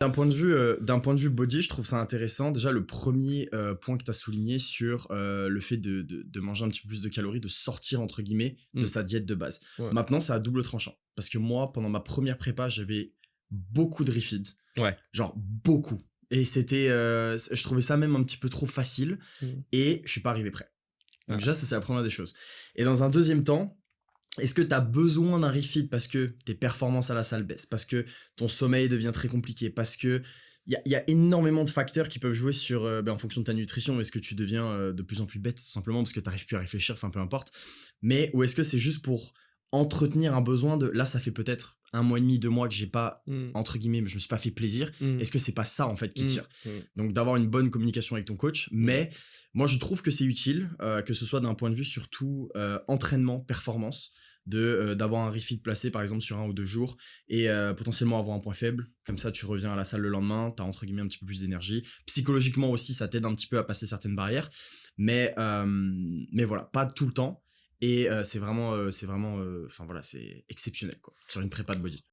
D'un point de vue body, je trouve ça intéressant. Déjà, le premier point que tu as souligné sur le fait de manger un petit peu plus de calories, de sortir entre guillemets de Mmh. sa diète de base. Ouais. Maintenant, c'est à double tranchant. Parce que moi, pendant ma première prépa, j'avais beaucoup de refeeds. Ouais. Genre beaucoup. Et je trouvais ça même un petit peu trop facile. Mmh. Et je suis pas arrivé prêt. Donc Ah. déjà, ça c'est la première des choses. Et dans un deuxième temps, est-ce que tu as besoin d'un refeed parce que tes performances à la salle baissent, parce que ton sommeil devient très compliqué, parce que il y a énormément de facteurs qui peuvent jouer sur, en fonction de ta nutrition. Est-ce que tu deviens de plus en plus bête, tout simplement parce que tu n'arrives plus à réfléchir, enfin peu importe. Mais ou est-ce que c'est juste pour entretenir un besoin de là, ça fait peut-être un mois et demi, 2 mois que j'ai pas, Mmh. entre guillemets, je me suis pas fait plaisir. Mmh. Est-ce que c'est pas ça en fait qui Mmh. tire? Mmh. Donc d'avoir une bonne communication avec ton coach, Mmh. mais moi je trouve que c'est utile, que ce soit d'un point de vue surtout entraînement, performance d'avoir un refeed placé par exemple sur 1 ou 2 jours et potentiellement avoir un point faible. Comme ça, tu reviens à la salle le lendemain, tu as entre guillemets un petit peu plus d'énergie. Psychologiquement aussi, ça t'aide un petit peu à passer certaines barrières. Mais voilà, pas tout le temps. Et c'est vraiment, enfin voilà, c'est exceptionnel quoi, sur une prépa de body.